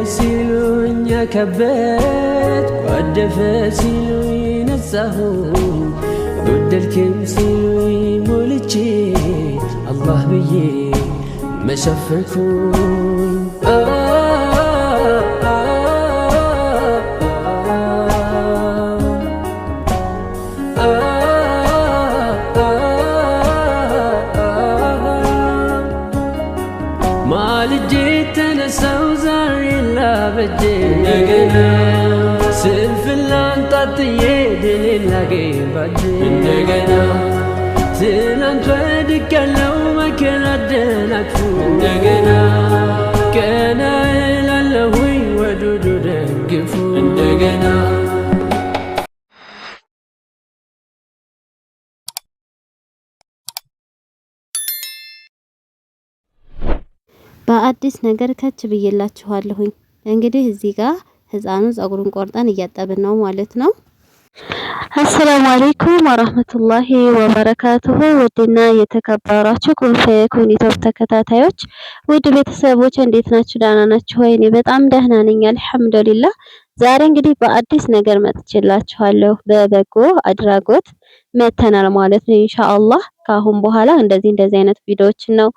ሲሉኝ ከበድ ጓደፈ ሲሉኝ ነጻሁ ጎደልክም ሲሉኝ ሞልቼ አላህ ብዬ መሸፈንኩኝ ማልጄ ተነሳው ዛሬ ላበጄ እንደገና ስንፍናን ጣጥዬ ድልን ላገኝ ባጄ እንደገና ትናንት ወድቄያለሁ መከራ አደናቅፉ እንደገና ቀና እላለሁኝ ወዱዱ ደግፉ እንደገና በአዲስ ነገር ከች ብዬላችኋለሁኝ። እንግዲህ እዚህ ጋር ህፃኑ ጸጉሩን ቆርጠን እያጠብን ነው ማለት ነው። አሰላሙ አለይኩም ወራህመቱላሂ ወበረካቱሁ። ውድና የተከበራችሁ ኩን ዩቲዩብ ተከታታዮች ውድ ቤተሰቦች እንዴት ናችሁ? ደህና ናችሁ ወይ? እኔ በጣም ደህና ነኝ አልሐምዱሊላህ። ዛሬ እንግዲህ በአዲስ ነገር መጥቼላችኋለሁ። በበጎ አድራጎት መተናል ማለት ነው። ኢንሻአላህ ከአሁን በኋላ እንደዚህ አይነት ቪዲዮዎችን ነው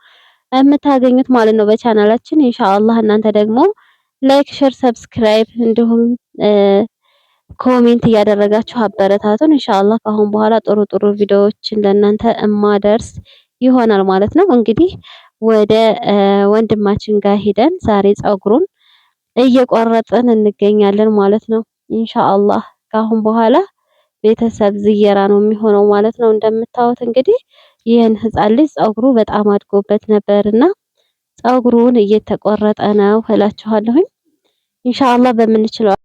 የምታገኙት ማለት ነው በቻናላችን ኢንሻአላህ። እናንተ ደግሞ ላይክ፣ ሼር፣ ሰብስክራይብ እንዲሁም ኮሜንት እያደረጋችሁ አበረታቱን ኢንሻአላህ። ከአሁን በኋላ ጥሩ ቪዲዮዎችን ለእናንተ እማደርስ ይሆናል ማለት ነው። እንግዲህ ወደ ወንድማችን ጋር ሄደን ዛሬ ጸጉሩን እየቆረጥን እንገኛለን ማለት ነው ኢንሻአላህ። ከአሁን በኋላ ቤተሰብ ዝየራ ነው የሚሆነው ማለት ነው። እንደምታዩት እንግዲህ ይህን ህፃን ልጅ ጸጉሩ በጣም አድጎበት ነበርና ጸጉሩን እየተቆረጠ ነው እላችኋለሁኝ ኢንሻአላህ በምንችለው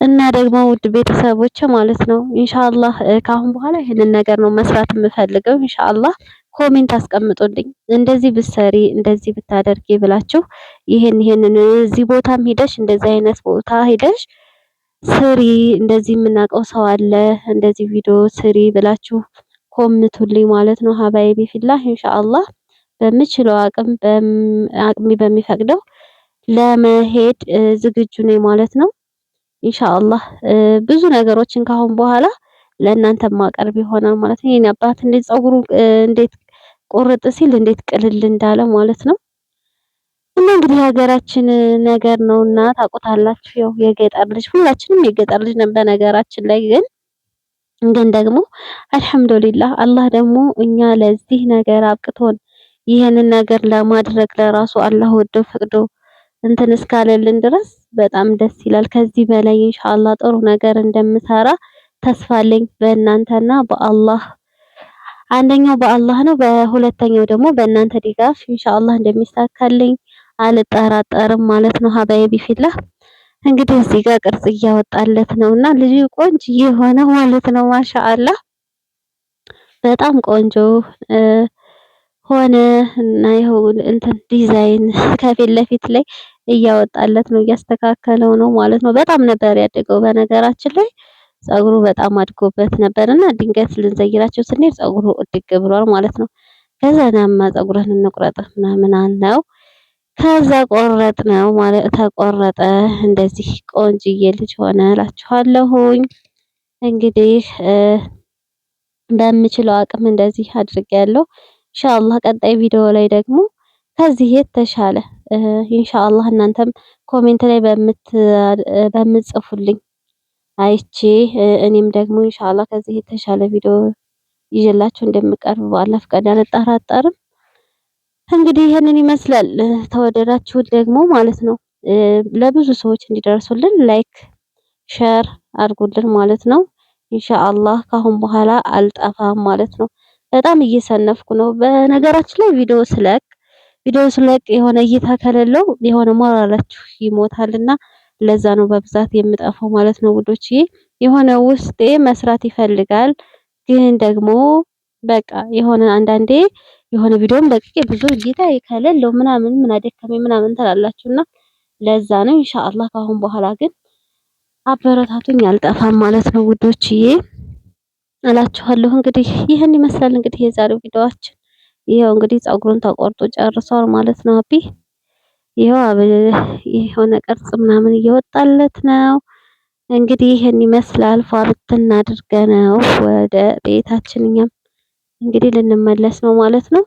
እና ደግሞ ውድ ቤተሰቦች ማለት ነው ኢንሻአላህ ከአሁን በኋላ ይሄንን ነገር ነው መስራት የምፈልገው ኢንሻአላህ። ኮሜንት አስቀምጡልኝ እንደዚህ ብትሰሪ እንደዚህ ብታደርጊ ብላችሁ ይሄንን እዚህ ቦታም ሄደሽ እንደዚህ አይነት ቦታ ሄደሽ ስሪ እንደዚህ የምናውቀው ሰው አለ እንደዚህ ቪዲዮ ስሪ ብላችሁ ኮምቱልኝ ማለት ነው። ሀባይቢ ፊላህ ኢንሻአላህ በምችለው አቅሚ በሚፈቅደው ለመሄድ ዝግጁ ነኝ ማለት ነው ኢንሻአላህ። ብዙ ነገሮችን ካሁን በኋላ ለእናንተ ማቀርብ ይሆናል ማለት ነው። የኔ አባት እንዴት ጸጉሩ እንዴት ቁርጥ ሲል እንዴት ቅልል እንዳለ ማለት ነው። እና እንግዲህ ሀገራችን ነገር ነውና ታውቁታላችሁ። ያው የገጠር ልጅ ሁላችንም የገጠር ልጅ ነን በነገራችን ላይ ግን ደግሞ አልሐምዱሊላህ አላህ ደግሞ እኛ ለዚህ ነገር አብቅቶን ይሄንን ነገር ለማድረግ ለራሱ አላህ ወዶ ፈቅዶ እንትን እስካለልን ድረስ በጣም ደስ ይላል። ከዚህ በላይ ኢንሻአላህ ጥሩ ነገር እንደምሰራ ተስፋ አለኝ በእናንተና በአላህ። አንደኛው በአላህ ነው፣ በሁለተኛው ደግሞ በእናንተ ድጋፍ ኢንሻአላህ እንደሚሳካልኝ አልጠራጠርም ማለት ነው። ሀባይቢ ፊላህ እንግዲህ እዚህ ጋር ቅርጽ እያወጣለት ነውና ልጅ ቆንጆ ሆነ ማለት ነው። ማሻአላህ በጣም ቆንጆ ሆነ እና ይኸው እንትን ዲዛይን ከፊት ለፊት ላይ እያወጣለት ነው እያስተካከለው ነው ማለት ነው። በጣም ነበር ያደገው በነገራችን ላይ ጸጉሩ በጣም አድጎበት ነበርና ድንገት ልንዘይራቸው ስንሄድ ጸጉሩ እድግ ብሏል ማለት ነው። ከዛ ናማ ጸጉርን እንቁረጥ ምናምን አልነው። ከዛ ቆረጥ ነው ማለት ተቆረጠ። እንደዚህ ቆንጅዬ ልጅ ሆነ እላችኋለሁኝ። እንግዲህ በምችለው አቅም እንደዚህ አድርጌያለሁ ኢንሻአላህ። ቀጣይ ቪዲዮ ላይ ደግሞ ከዚህ የተሻለ ኢንሻአላህ እናንተም ኮሜንት ላይ በምትጽፉልኝ አይቼ እኔም ደግሞ ኢንሻአላህ ከዚህ የተሻለ ቪዲዮ ይዤላችሁ እንደምቀርብ በአላህ ፈቃድ አልጠራጠርም። እንግዲህ ይሄንን ይመስላል። ተወደዳችሁት ደግሞ ማለት ነው ለብዙ ሰዎች እንዲደርሱልን ላይክ ሼር አድርጉልን ማለት ነው ኢንሻአላህ። ካሁን በኋላ አልጠፋም ማለት ነው። በጣም እየሰነፍኩ ነው በነገራችን ላይ ቪዲዮ ስለቅ የሆነ እይታ ከሌለው የሆነ ሞራላችሁ ይሞታልና ለዛ ነው በብዛት የምጠፋው ማለት ነው ውዶች። የሆነ ውስጤ መስራት ይፈልጋል ግን ደግሞ በቃ የሆነ አንዳንዴ የሆነ ቪዲዮም ለቅቄ ብዙ እይታ ከሌለው ምናምን ምን አደከመኝ ምናምን ትላላችሁና ለዛ ነው ኢንሻአላህ። ካሁን በኋላ ግን አበረታቱኝ አልጠፋም ማለት ነው ውዶችዬ እላችኋለሁ። እንግዲህ ይሄን ይመስላል እንግዲህ የዛሬው ቪዲዮአችን። ይሄው እንግዲህ ጸጉሩን ተቆርጦ ጨርሷል ማለት ነው። አቢ ይኸው የሆነ ቅርጽ ምናምን እየወጣለት ነው። እንግዲህ ይሄን ይመስላል። ፏብትን አድርገነው ወደ ቤታችን እኛም እንግዲህ ልንመለስ ነው ማለት ነው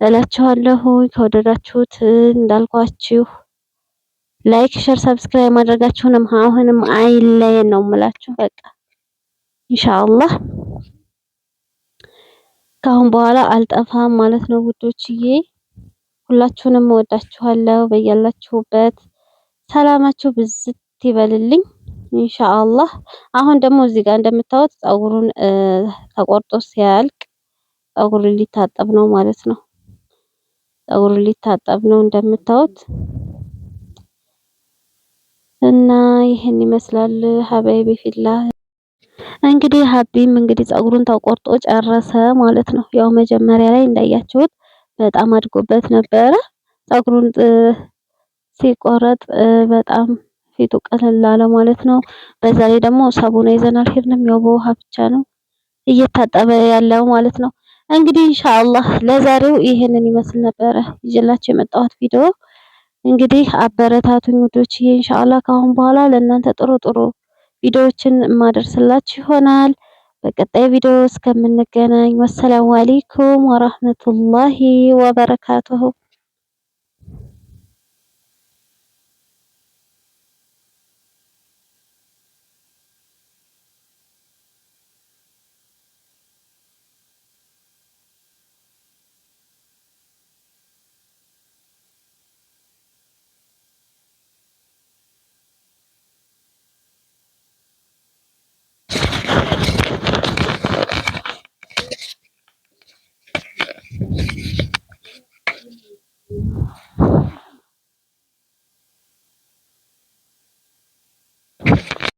እላችኋለሁ። ከወደዳችሁት እንዳልኳችሁ ላይክ፣ ሼር፣ ሰብስክራይብ ማድረጋችሁንም አሁንም አይለየን ነው የምላችሁ። በቃ ኢንሻአላህ ከአሁን በኋላ አልጠፋም ማለት ነው ውዶችዬ። ሁላችሁንም እወዳችኋለሁ። በያላችሁበት ሰላማችሁ ብዝት ይበልልኝ ኢንሻአላህ። አሁን ደግሞ እዚህ ጋር እንደምታዩት ፀጉሩን ተቆርጦ ሲያልቅ ፀጉሩን ሊታጠብ ነው ማለት ነው። ፀጉሩን ሊታጠብ ነው እንደምታዩት እና ይሄን ይመስላል ሀባይቢ ፊላ። እንግዲህ ሀቢም እንግዲህ ፀጉሩን ተቆርጦ ጨረሰ ማለት ነው። ያው መጀመሪያ ላይ እንዳያችሁት በጣም አድጎበት ነበረ። ፀጉሩን ሲቆረጥ በጣም ፊቱ ቀለል አለ ማለት ነው። በዛ ላይ ደግሞ ሳቡና ይዘን አልሄድንም። ያው በውሃ ብቻ ነው እየታጠበ ያለው ማለት ነው። እንግዲህ ኢንሻአላህ ለዛሬው ይሄንን ይመስል ነበረ ይዤላችሁ የመጣሁት ቪዲዮ። እንግዲህ አበረታቱኝ ውዶችዬ። ኢንሻአላህ ከአሁን በኋላ ለእናንተ ጥሩ ጥሩ ቪዲዮዎችን ማደርስላችሁ ይሆናል። በቀጣይ ቪዲዮ እስከምንገናኝ ወሰላሙ አለይኩም ወራህመቱላሂ ወበረካቱሁ።